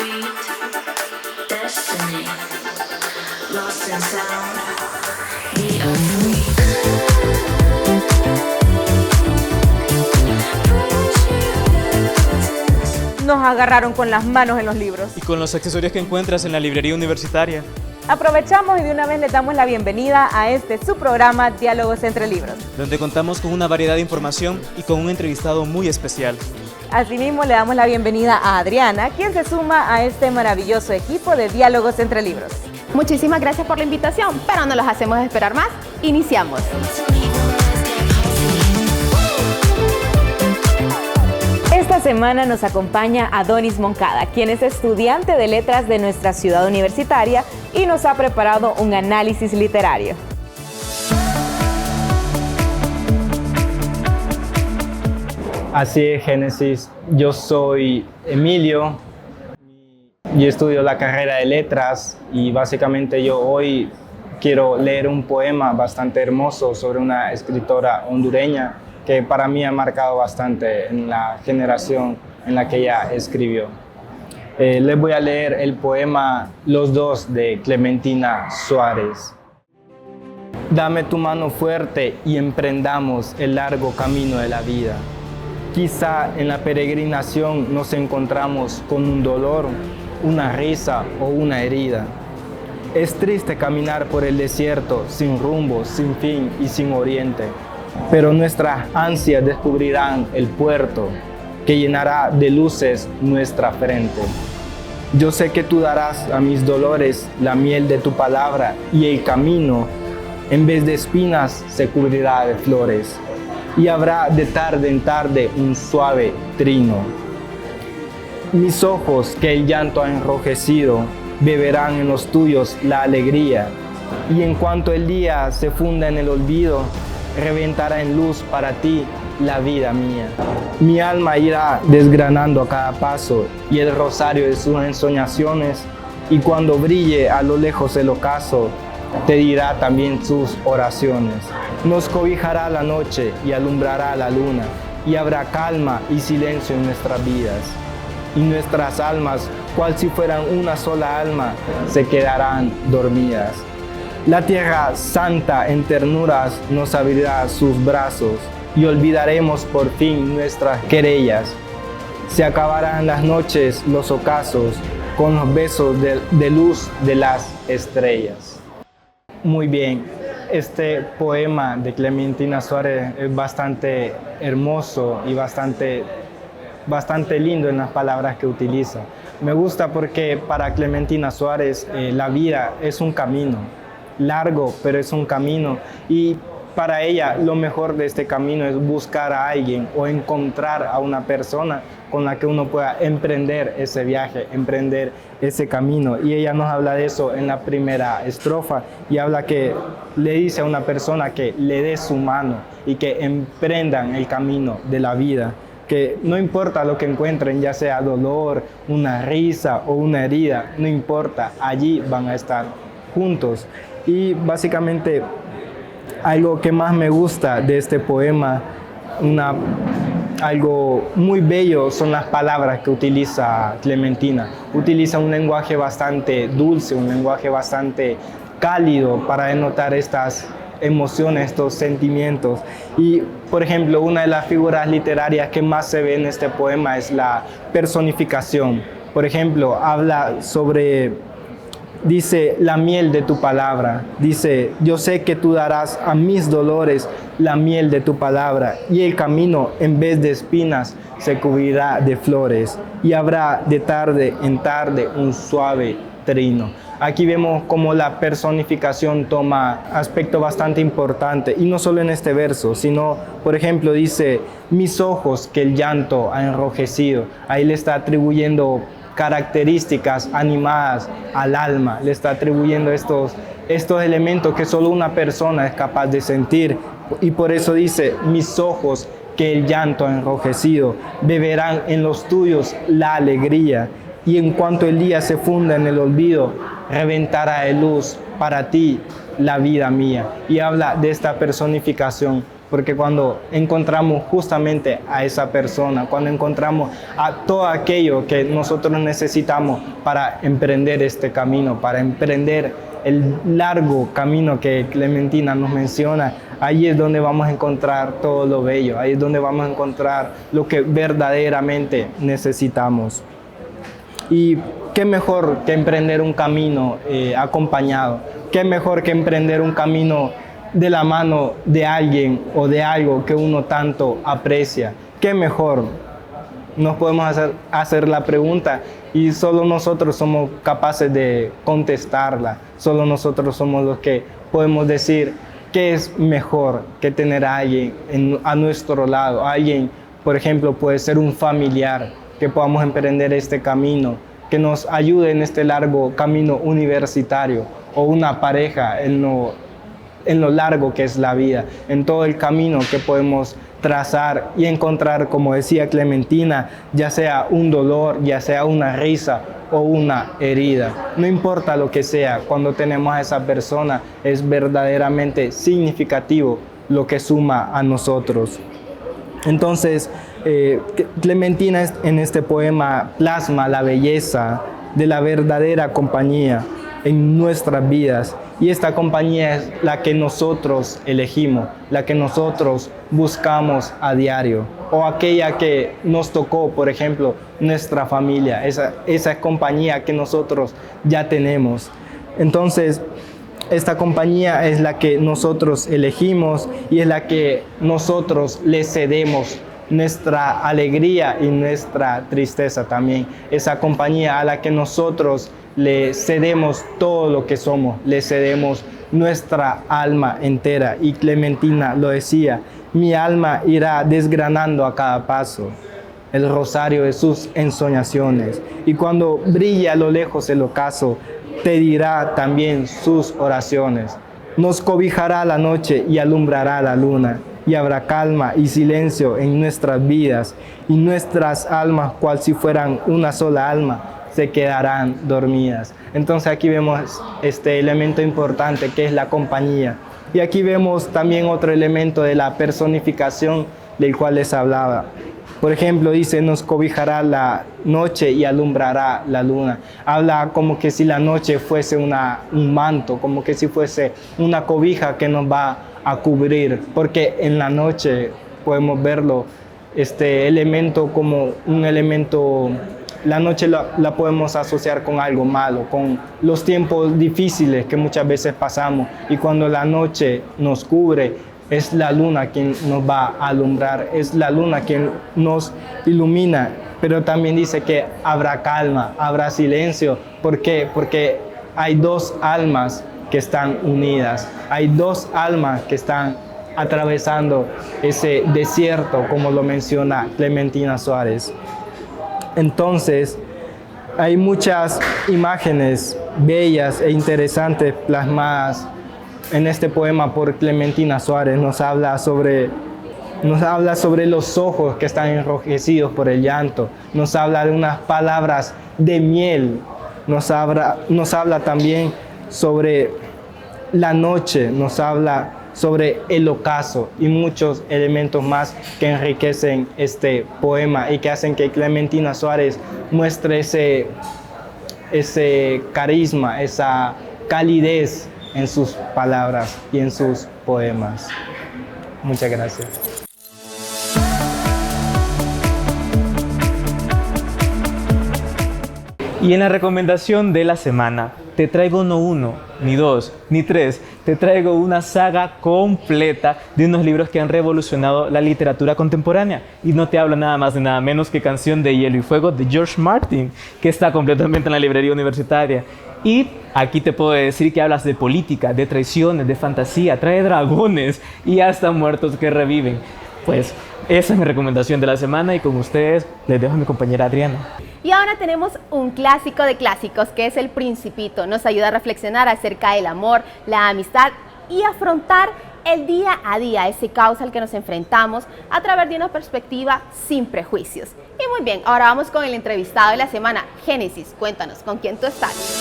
Destiny, lost in sound, be a freak. Nos agarraron con las manos en los libros. Y con los accesorios que encuentras en la librería universitaria. Aprovechamos y de una vez les damos la bienvenida a su programa Diálogos entre Libros, donde contamos con una variedad de información y con un entrevistado muy especial. Asimismo, le damos la bienvenida a Adriana, quien se suma a este maravilloso equipo de Diálogos entre Libros. Muchísimas gracias por la invitación, pero no los hacemos esperar más. Iniciamos. Esta semana nos acompaña Adonis Moncada, quien es estudiante de letras de nuestra ciudad universitaria y nos ha preparado un análisis literario. Así es, Génesis. Yo soy Emilio y estudio la carrera de letras y básicamente yo hoy quiero leer un poema bastante hermoso sobre una escritora hondureña que para mí ha marcado bastante en la generación en la que ella escribió. Les voy a leer el poema Los dos de Clementina Suárez. Dame tu mano fuerte y emprendamos el largo camino de la vida. Quizá en la peregrinación nos encontramos con un dolor, una risa o una herida. Es triste caminar por el desierto sin rumbo, sin fin y sin oriente. Pero nuestras ansias descubrirán el puerto que llenará de luces nuestra frente. Yo sé que tú darás a mis dolores la miel de tu palabra y el camino, en vez de espinas, se cubrirá de flores. Y habrá de tarde en tarde un suave trino. Mis ojos que el llanto ha enrojecido beberán en los tuyos la alegría. Y en cuanto el día se funda en el olvido, reventará en luz para ti la vida mía. Mi alma irá desgranando a cada paso y el rosario de sus ensoñaciones, y cuando brille a lo lejos el ocaso, te dirá también sus oraciones. Nos cobijará la noche y alumbrará la luna, y habrá calma y silencio en nuestras vidas. Y nuestras almas, cual si fueran una sola alma, se quedarán dormidas. La tierra santa en ternuras nos abrirá sus brazos y olvidaremos por fin nuestras querellas. Se acabarán las noches, los ocasos, con los besos de luz de las estrellas. Muy bien, este poema de Clementina Suárez es bastante hermoso y bastante lindo en las palabras que utiliza. Me gusta porque para Clementina Suárez la vida es un camino largo, pero es un camino, y para ella lo mejor de este camino es buscar a alguien o encontrar a una persona con la que uno pueda emprender ese viaje, emprender ese camino. Y ella nos habla de eso en la primera estrofa y habla que le dice a una persona que le dé su mano y que emprendan el camino de la vida, que no importa lo que encuentren, ya sea dolor, una risa o una herida, no importa, allí van a estar juntos. Y básicamente algo que más me gusta de este poema, algo muy bello, son las palabras que utiliza Clementina. Utiliza un lenguaje bastante dulce, un lenguaje bastante cálido para denotar estas emociones, estos sentimientos. Y, por ejemplo, una de las figuras literarias que más se ve en este poema es la personificación. Por ejemplo, habla sobre... Dice, la miel de tu palabra. Dice, yo sé que tú darás a mis dolores la miel de tu palabra, y el camino, en vez de espinas, se cubrirá de flores, y habrá de tarde en tarde un suave trino. Aquí vemos cómo la personificación toma aspecto bastante importante, y no solo en este verso, sino, por ejemplo, dice, mis ojos que el llanto ha enrojecido. Ahí le está atribuyendo características animadas al alma, le está atribuyendo estos elementos que solo una persona es capaz de sentir, y por eso dice, mis ojos que el llanto ha enrojecido, beberán en los tuyos la alegría, y en cuanto el día se funda en el olvido, reventará de luz para ti la vida mía. Y habla de esta personificación porque cuando encontramos justamente a esa persona, cuando encontramos a todo aquello que nosotros necesitamos para emprender este camino, para emprender el largo camino que Clementina nos menciona, ahí es donde vamos a encontrar todo lo bello, ahí es donde vamos a encontrar lo que verdaderamente necesitamos. Y qué mejor que emprender un camino acompañado, qué mejor que emprender un camino de la mano de alguien o de algo que uno tanto aprecia. Qué mejor. Nos podemos hacer la pregunta y solo nosotros somos capaces de contestarla. Solo nosotros somos los que podemos decir qué es mejor que tener a alguien a nuestro lado. Alguien, por ejemplo, puede ser un familiar, que podamos emprender este camino, que nos ayude en este largo camino universitario, o una pareja en lo largo que es la vida, en todo el camino que podemos trazar y encontrar, como decía Clementina, ya sea un dolor, ya sea una risa o una herida. No importa lo que sea, cuando tenemos a esa persona es verdaderamente significativo lo que suma a nosotros. Entonces, Clementina en este poema plasma la belleza de la verdadera compañía en nuestras vidas, y esta compañía es la que nosotros elegimos, la que nosotros buscamos a diario, o aquella que nos tocó, por ejemplo, nuestra familia, esa compañía que nosotros ya tenemos. Entonces, esta compañía es la que nosotros elegimos y es la que nosotros le cedemos nuestra alegría y nuestra tristeza también. Esa compañía a la que nosotros le cedemos todo lo que somos, le cedemos nuestra alma entera. Y Clementina lo decía: mi alma irá desgranando a cada paso el rosario de sus ensoñaciones, y cuando brille a lo lejos el ocaso, te dirá también sus oraciones. Nos cobijará la noche y alumbrará la luna, y habrá calma y silencio en nuestras vidas, y nuestras almas, cual si fueran una sola alma, se quedarán dormidas. Entonces aquí vemos este elemento importante que es la compañía. Y aquí vemos también otro elemento de la personificación del cual les hablaba. Por ejemplo, dice: nos cobijará la noche y alumbrará la luna. Habla como que si la noche fuese un manto, como que si fuese una cobija que nos va a cubrir, porque en la noche podemos verlo, este elemento como un elemento. La noche la podemos asociar con algo malo, con los tiempos difíciles que muchas veces pasamos, y cuando la noche nos cubre, es la luna quien nos va a alumbrar, es la luna quien nos ilumina. Pero también dice que habrá calma, habrá silencio. ¿Por qué? Porque hay dos almas que están unidas, hay dos almas que están atravesando ese desierto, como lo menciona Clementina Suárez. Entonces, hay muchas imágenes bellas e interesantes plasmadas en este poema por Clementina Suárez. Nos habla sobre los ojos que están enrojecidos por el llanto, nos habla de unas palabras de miel, nos habla también sobre la noche, nos habla sobre el ocaso y muchos elementos más que enriquecen este poema y que hacen que Clementina Suárez muestre ese carisma, esa calidez en sus palabras y en sus poemas. Muchas gracias. Y en la recomendación de la semana, te traigo no uno, ni dos, ni tres, te traigo una saga completa de unos libros que han revolucionado la literatura contemporánea. Y no te hablo nada más ni nada menos que Canción de Hielo y Fuego de George Martin, que está completamente en la librería universitaria. Y aquí te puedo decir que hablas de política, de traiciones, de fantasía, trae dragones y hasta muertos que reviven. Pues esa es mi recomendación de la semana, y con ustedes les dejo a mi compañera Adriana. Y ahora tenemos un clásico de clásicos, que es El Principito. Nos ayuda a reflexionar acerca del amor, la amistad y afrontar el día a día, ese caos al que nos enfrentamos a través de una perspectiva sin prejuicios. Y muy bien, ahora vamos con el entrevistado de la semana. Génesis, cuéntanos, ¿con quién tú estás?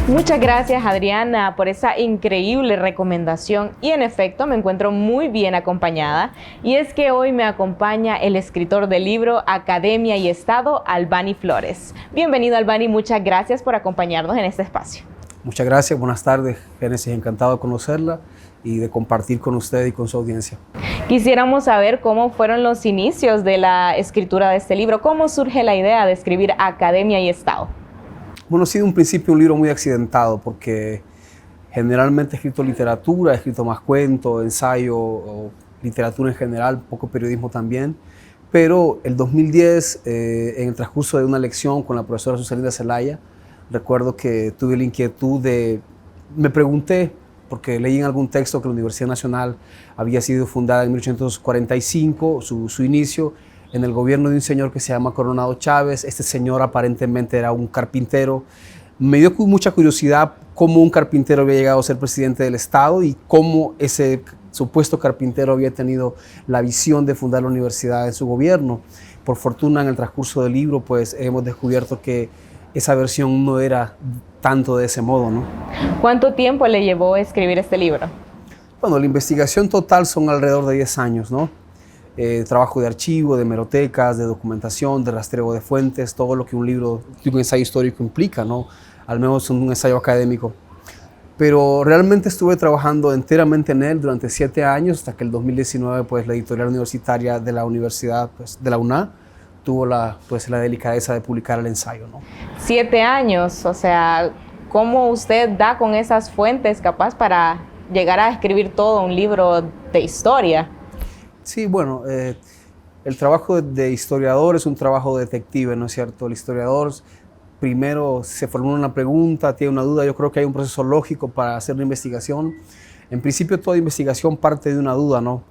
Muchas gracias, Adriana, por esa increíble recomendación y en efecto me encuentro muy bien acompañada y es que hoy me acompaña el escritor del libro Academia y Estado, Albani Flores. Bienvenido, Albani, muchas gracias por acompañarnos en este espacio. Muchas gracias, buenas tardes, Génesis, encantado de conocerla y de compartir con usted y con su audiencia. Quisiéramos saber cómo fueron los inicios de la escritura de este libro, cómo surge la idea de escribir Academia y Estado. Bueno, ha sido un principio un libro muy accidentado porque generalmente he escrito literatura, he escrito más cuentos, ensayo, o literatura en general, poco periodismo también, pero el 2010, en el transcurso de una lección con la profesora Susanita Zelaya, recuerdo que tuve la inquietud me pregunté, porque leí en algún texto que la Universidad Nacional había sido fundada en 1845, su inicio, en el gobierno de un señor que se llama Coronado Chávez. Este señor aparentemente era un carpintero. Me dio mucha curiosidad cómo un carpintero había llegado a ser presidente del Estado y cómo ese supuesto carpintero había tenido la visión de fundar la universidad en su gobierno. Por fortuna, en el transcurso del libro, pues hemos descubierto que esa versión no era tanto de ese modo, ¿no? ¿Cuánto tiempo le llevó escribir este libro? Bueno, la investigación total son alrededor de 10 años, ¿no? Trabajo de archivo, de hemerotecas, de documentación, de rastreo de fuentes, todo lo que un libro, un ensayo histórico implica, ¿no? Al menos un ensayo académico. Pero realmente estuve trabajando enteramente en él durante 7 años, hasta que el 2019, pues, la editorial universitaria de la universidad, pues, de la UNA, tuvo la delicadeza de publicar el ensayo, ¿no? 7 años, o sea, ¿cómo usted da con esas fuentes capaz para llegar a escribir todo un libro de historia? Sí, bueno, el trabajo de historiador es un trabajo detective, ¿no es cierto? El historiador primero se formula una pregunta, tiene una duda. Yo creo que hay un proceso lógico para hacer una investigación. En principio, toda investigación parte de una duda, ¿no?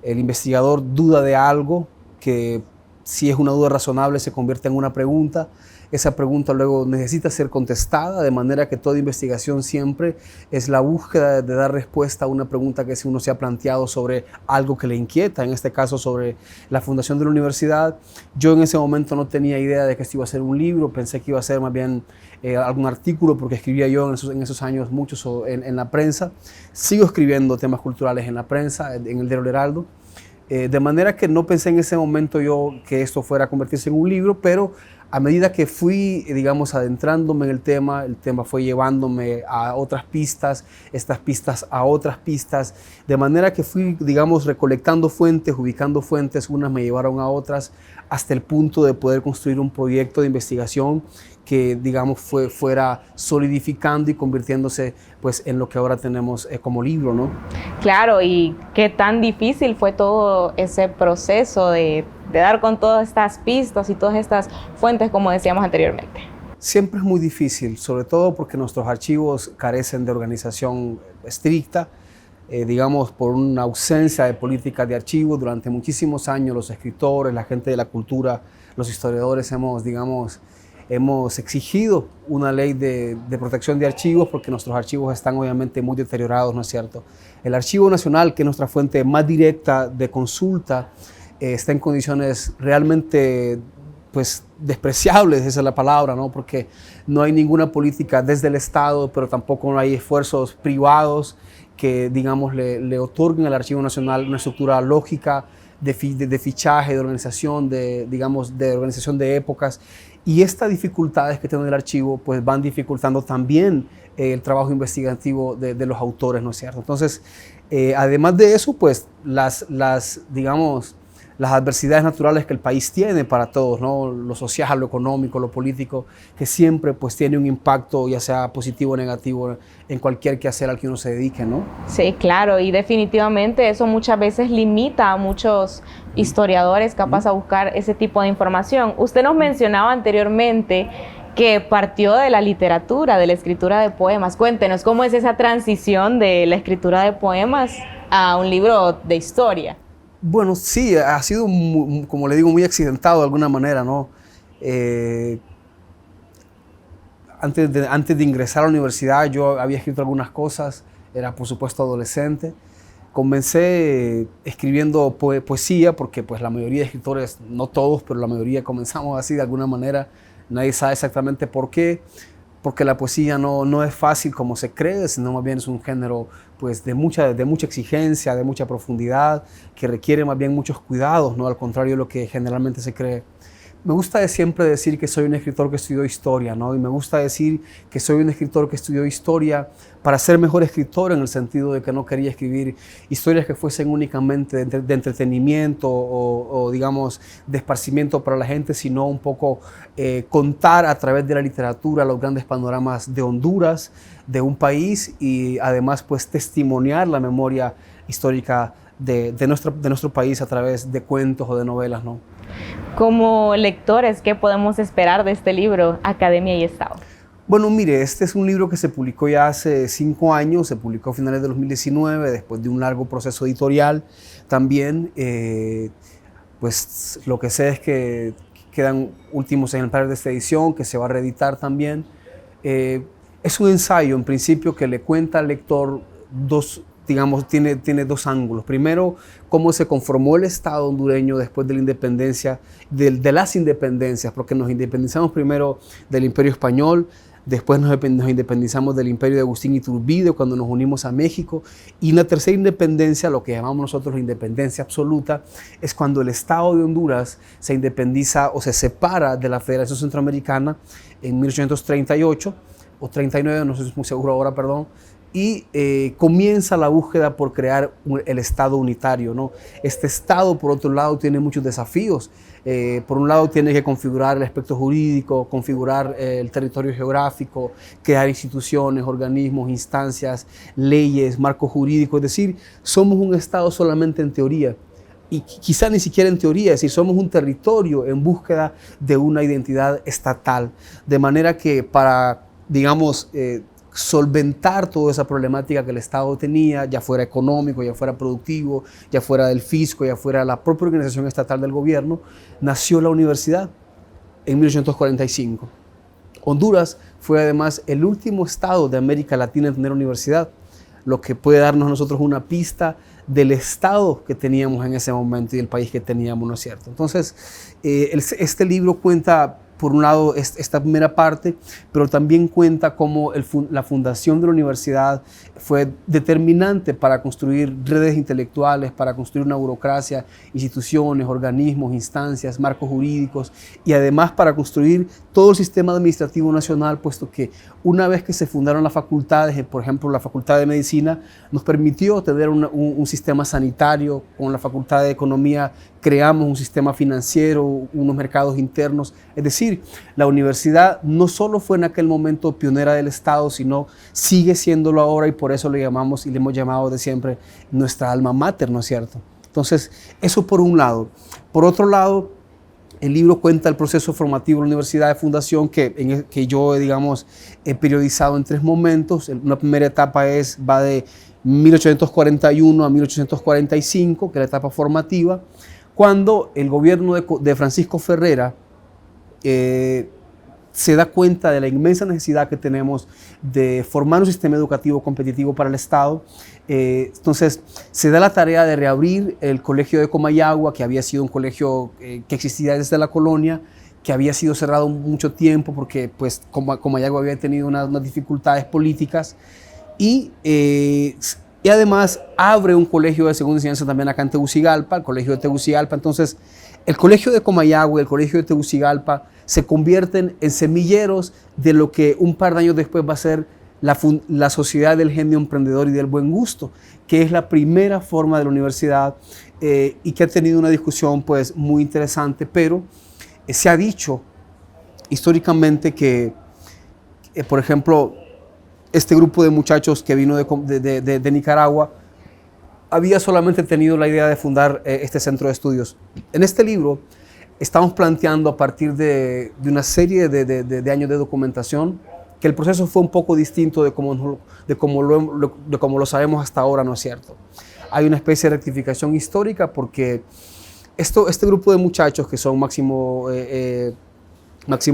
El investigador duda de algo que, si es una duda razonable, se convierte en una pregunta. Esa pregunta luego necesita ser contestada, de manera que toda investigación siempre es la búsqueda de dar respuesta a una pregunta que uno se ha planteado sobre algo que le inquieta, en este caso sobre la fundación de la universidad. Yo en ese momento no tenía idea de que esto iba a ser un libro, pensé que iba a ser más bien algún artículo, porque escribía yo en esos años muchos en la prensa. Sigo escribiendo temas culturales en la prensa, en el Diario El Heraldo. De manera que no pensé en ese momento yo que esto fuera a convertirse en un libro, pero a medida que fui, digamos, adentrándome en el tema fue llevándome a otras pistas, estas pistas a otras pistas, de manera que fui, digamos, recolectando fuentes, ubicando fuentes, unas me llevaron a otras, hasta el punto de poder construir un proyecto de investigación que, digamos, fuera solidificando y convirtiéndose, pues, en lo que ahora tenemos como libro, ¿no? Claro, y qué tan difícil fue todo ese proceso de dar con todas estas pistas y todas estas fuentes, como decíamos anteriormente. Siempre es muy difícil, sobre todo porque nuestros archivos carecen de organización estricta, digamos, por una ausencia de políticas de archivo. Durante muchísimos años los escritores, la gente de la cultura, los historiadores hemos exigido una ley de protección de archivos porque nuestros archivos están obviamente muy deteriorados, ¿no es cierto? El Archivo Nacional, que es nuestra fuente más directa de consulta, está en condiciones realmente, pues, despreciables, esa es la palabra, ¿no? Porque no hay ninguna política desde el Estado, pero tampoco hay esfuerzos privados que, digamos, le otorguen al Archivo Nacional una estructura lógica de fichaje, de organización, de organización de épocas. Y estas dificultades que tiene el archivo, pues, van dificultando también el trabajo investigativo de los autores, ¿no es cierto? Entonces, además de eso, pues, las adversidades naturales que el país tiene para todos, ¿no? Lo social, lo económico, lo político, que siempre, pues, tiene un impacto, ya sea positivo o negativo, en cualquier quehacer al que uno se dedique, ¿no? Sí, claro, y definitivamente eso muchas veces limita a muchos historiadores capaz a buscar ese tipo de información. Usted nos mencionaba anteriormente que partió de la literatura, de la escritura de poemas. Cuéntenos, ¿cómo es esa transición de la escritura de poemas a un libro de historia? Bueno, sí, ha sido, como le digo, muy accidentado de alguna manera, ¿no? Antes de ingresar a la universidad yo había escrito algunas cosas, era por supuesto adolescente. Comencé escribiendo poesía porque, pues, la mayoría de escritores, no todos, pero la mayoría comenzamos así de alguna manera. Nadie sabe exactamente por qué. porque la poesía no es fácil como se cree, sino más bien es un género pues, de mucha exigencia, de mucha profundidad, que requiere más bien muchos cuidados, ¿no? Al contrario de lo que generalmente se cree. Me gusta siempre decir que soy un escritor que estudió historia, ¿no? Y me gusta decir que soy un escritor que estudió historia para ser mejor escritor, en el sentido de que no quería escribir historias que fuesen únicamente de entretenimiento o, digamos, de esparcimiento para la gente, sino un poco contar a través de la literatura los grandes panoramas de Honduras, de un país, y además pues testimoniar la memoria histórica de nuestro país a través de cuentos o de novelas, ¿no? Como lectores, ¿qué podemos esperar de este libro, Academia y Estado? Bueno, mire, este es un libro que se publicó ya hace 5 años, se publicó a finales de 2019, después de un largo proceso editorial. También, pues lo que sé es que quedan últimos ejemplares de esta edición, que se va a reeditar también. Es un ensayo, en principio, que le cuenta al lector tiene dos ángulos. Primero, cómo se conformó el Estado hondureño después de la independencia, de las independencias, porque nos independizamos primero del Imperio Español, después nos independizamos del Imperio de Agustín Iturbide cuando nos unimos a México, y una tercera independencia, lo que llamamos nosotros la independencia absoluta, es cuando el Estado de Honduras se independiza o se separa de la Federación Centroamericana en 1838 o 39, no estoy muy seguro ahora, perdón, y comienza la búsqueda por crear el Estado unitario, ¿no? Este Estado, por otro lado, tiene muchos desafíos. Por un lado, tiene que configurar el aspecto jurídico, configurar el territorio geográfico, crear instituciones, organismos, instancias, leyes, marco jurídico. Es decir, somos un Estado solamente en teoría. Y quizá ni siquiera en teoría, es decir, somos un territorio en búsqueda de una identidad estatal. De manera que para, digamos, solventar toda esa problemática que el Estado tenía, ya fuera económico, ya fuera productivo, ya fuera del fisco, ya fuera la propia organización estatal del gobierno, nació la universidad en 1845. Honduras fue además el último estado de América Latina en tener universidad, lo que puede darnos a nosotros una pista del estado que teníamos en ese momento y del país que teníamos, ¿no es cierto? Entonces, este libro cuenta, por un lado, esta primera parte, pero también cuenta cómo la fundación de la universidad fue determinante para construir redes intelectuales, para construir una burocracia, instituciones, organismos, instancias, marcos jurídicos, y además para construir todo el sistema administrativo nacional, puesto que una vez que se fundaron las facultades, por ejemplo, la Facultad de Medicina nos permitió tener un sistema sanitario. Con la Facultad de Economía creamos un sistema financiero, unos mercados internos. Es decir, la universidad no solo fue en aquel momento pionera del Estado, sino sigue siéndolo ahora, y por eso le llamamos y le hemos llamado de siempre nuestra alma mater, ¿no es cierto? Entonces, eso por un lado. Por otro lado, el libro cuenta el proceso formativo de la universidad de fundación que yo, digamos, he periodizado en 3 momentos. Una primera etapa va de 1841 a 1845, que es la etapa formativa, cuando el gobierno de Francisco Ferrera se da cuenta de la inmensa necesidad que tenemos de formar un sistema educativo competitivo para el Estado. Entonces se da la tarea de reabrir el colegio de Comayagua, que había sido un colegio que existía desde la colonia, que había sido cerrado mucho tiempo porque pues, Comayagua había tenido unas dificultades políticas, y además abre un colegio de segunda enseñanza también acá en Tegucigalpa, el colegio de Tegucigalpa. Entonces el colegio de Comayagua y el colegio de Tegucigalpa se convierten en semilleros de lo que un par de años después va a ser la Sociedad del Genio Emprendedor y del Buen Gusto, que es la primera forma de la universidad, y que ha tenido una discusión pues, muy interesante, pero se ha dicho históricamente que, por ejemplo, este grupo de muchachos que vino de Nicaragua había solamente tenido la idea de fundar este centro de estudios. En este libro estamos planteando, a partir de una serie de años de documentación, que el proceso fue un poco distinto de como lo sabemos hasta ahora, ¿no es cierto? Hay una especie de rectificación histórica, porque este grupo de muchachos, que son Máximo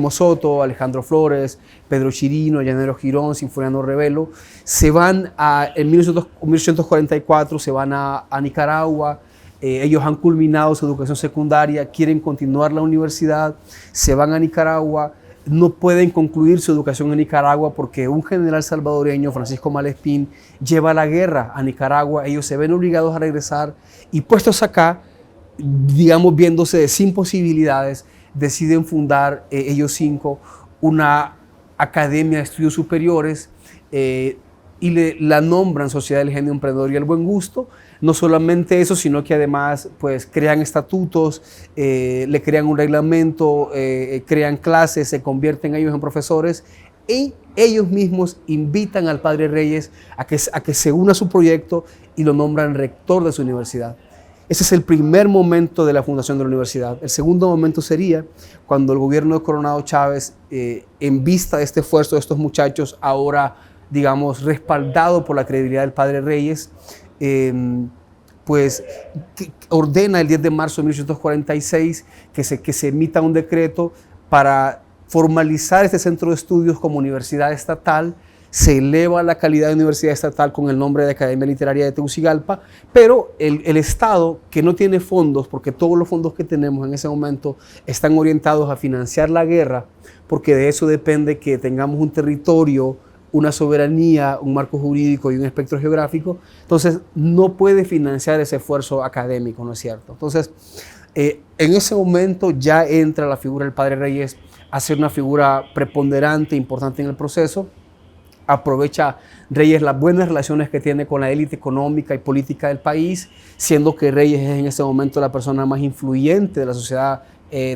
Soto, Alejandro Flores, Pedro Chirino, Llanero Girón, Sinfoniano Revelo, se van en 1844 se van a Nicaragua. Ellos han culminado su educación secundaria, quieren continuar la universidad, se van a Nicaragua, no pueden concluir su educación en Nicaragua porque un general salvadoreño, Francisco Malespín, lleva la guerra a Nicaragua. Ellos se ven obligados a regresar y puestos acá, digamos, viéndose sin posibilidades, deciden fundar ellos 5 una academia de estudios superiores y la nombran Sociedad del Genio Emprendedor y el Buen Gusto. No solamente eso, sino que además pues crean estatutos, le crean un reglamento, crean clases, se convierten ellos en profesores y ellos mismos invitan al Padre Reyes a que se una a su proyecto y lo nombran rector de su universidad. Ese es el primer momento de la fundación de la universidad. El segundo momento sería cuando el gobierno de Coronado Chávez, en vista de este esfuerzo de estos muchachos, ahora, digamos, respaldado por la credibilidad del Padre Reyes, pues ordena el 10 de marzo de 1846 que se emita un decreto para formalizar este centro de estudios como universidad estatal. Se eleva la calidad de universidad estatal con el nombre de Academia Literaria de Tegucigalpa, pero el Estado, que no tiene fondos, porque todos los fondos que tenemos en ese momento están orientados a financiar la guerra, porque de eso depende que tengamos un territorio, una soberanía, un marco jurídico y un espectro geográfico, entonces no puede financiar ese esfuerzo académico, ¿no es cierto? Entonces, en ese momento ya entra la figura del Padre Reyes a ser una figura preponderante, importante en el proceso. Aprovecha Reyes las buenas relaciones que tiene con la élite económica y política del país, siendo que Reyes es en ese momento la persona más influyente de la sociedad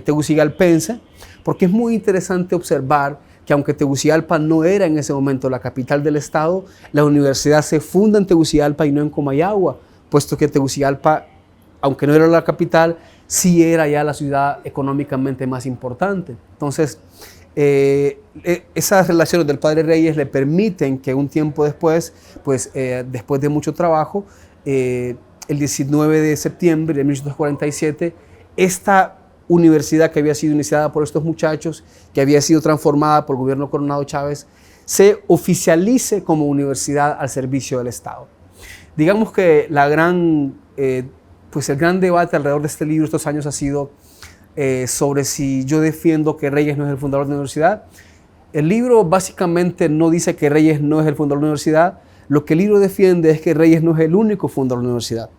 tegucigalpense, porque es muy interesante observar que aunque Tegucigalpa no era en ese momento la capital del estado, la universidad se funda en Tegucigalpa y no en Comayagua, puesto que Tegucigalpa, aunque no era la capital, sí era ya la ciudad económicamente más importante. Entonces, esas relaciones del Padre Reyes le permiten que un tiempo después, pues después de mucho trabajo, el 19 de septiembre de 1847, esta universidad que había sido iniciada por estos muchachos, que había sido transformada por el gobierno Coronado Chávez, se oficialice como universidad al servicio del Estado. Digamos que el gran debate alrededor de este libro estos años ha sido sobre si yo defiendo que Reyes no es el fundador de la universidad. El libro básicamente no dice que Reyes no es el fundador de la universidad. Lo que el libro defiende es que Reyes no es el único fundador de la universidad,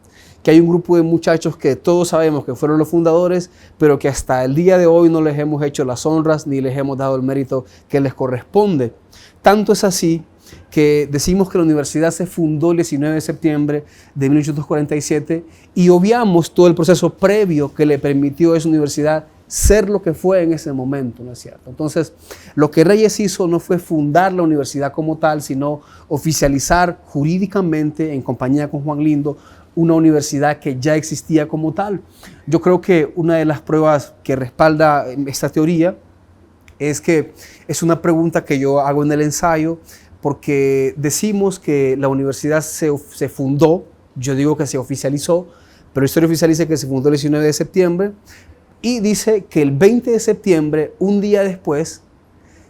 que hay un grupo de muchachos que todos sabemos que fueron los fundadores, pero que hasta el día de hoy no les hemos hecho las honras ni les hemos dado el mérito que les corresponde. Tanto es así que decimos que la universidad se fundó el 19 de septiembre de 1847 y obviamos todo el proceso previo que le permitió a esa universidad ser lo que fue en ese momento, ¿no es cierto? Entonces, lo que Reyes hizo no fue fundar la universidad como tal, sino oficializar jurídicamente, en compañía con Juan Lindo, una universidad que ya existía como tal. Yo creo que una de las pruebas que respalda esta teoría es que es una pregunta que yo hago en el ensayo, porque decimos que la universidad se fundó, yo digo que se oficializó, pero la historia oficial dice que se fundó el 19 de septiembre y dice que el 20 de septiembre, un día después,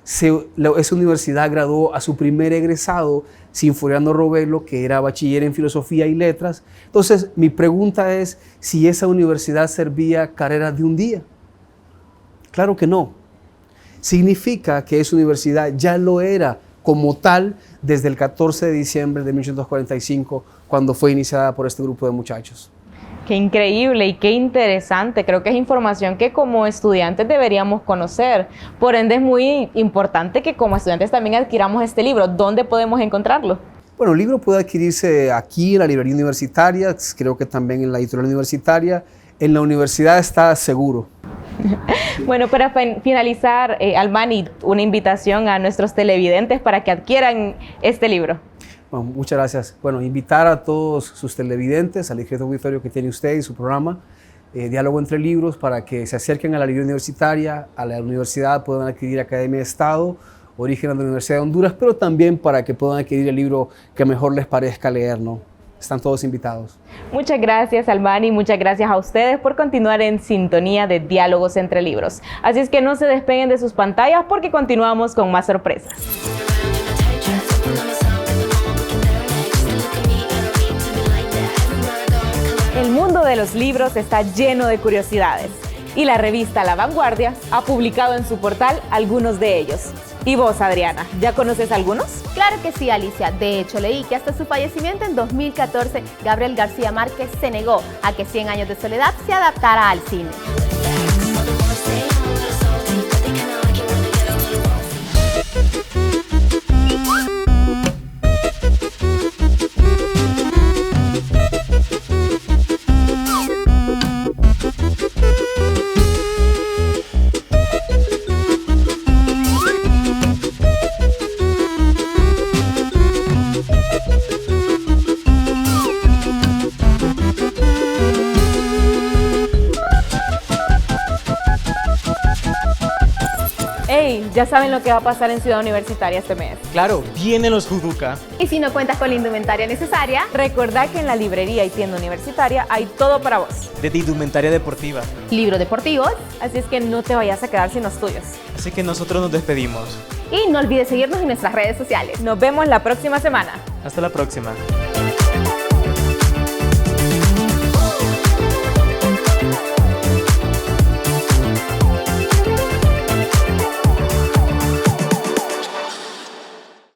esa universidad graduó a su primer egresado, Sinforiano Robelo, que era bachiller en Filosofía y Letras. Entonces, mi pregunta es si esa universidad servía carreras de un día. Claro que no. Significa que esa universidad ya lo era como tal desde el 14 de diciembre de 1845, cuando fue iniciada por este grupo de muchachos. Qué increíble y qué interesante. Creo que es información que como estudiantes deberíamos conocer. Por ende, es muy importante que como estudiantes también adquiramos este libro. ¿Dónde podemos encontrarlo? Bueno, el libro puede adquirirse aquí en la librería universitaria, creo que también en la editorial universitaria. En la universidad está seguro. Bueno, para finalizar, Albani, una invitación a nuestros televidentes para que adquieran este libro. Bueno, muchas gracias. Bueno, invitar a todos sus televidentes al discreto auditorio que tiene usted y su programa, Diálogo entre Libros, para que se acerquen a la librería universitaria, a la universidad, puedan adquirir Academia de Estado, Origen de la Universidad de Honduras, pero también para que puedan adquirir el libro que mejor les parezca leer, ¿no? Están todos invitados. Muchas gracias, Albani, muchas gracias a ustedes por continuar en sintonía de Diálogos entre Libros. Así es que no se despeguen de sus pantallas porque continuamos con más sorpresas. El mundo de los libros está lleno de curiosidades. y la revista La Vanguardia ha publicado en su portal algunos de ellos. ¿Y vos, Adriana, ya conoces algunos? Claro que sí, Alicia. De hecho, leí que hasta su fallecimiento en 2014, Gabriel García Márquez se negó a que 100 años de soledad se adaptara al cine. ¡Hey! Ya saben lo que va a pasar en Ciudad Universitaria este mes. Claro, vienen los Juduca. Y si no cuentas con la indumentaria necesaria, Recordá que en la librería y tienda universitaria hay todo para vos. De indumentaria deportiva. libros deportivos, Así es que no te vayas a quedar sin los tuyos. Así que nosotros nos despedimos. y no olvides seguirnos en nuestras redes sociales. Nos vemos la próxima semana. Hasta la próxima.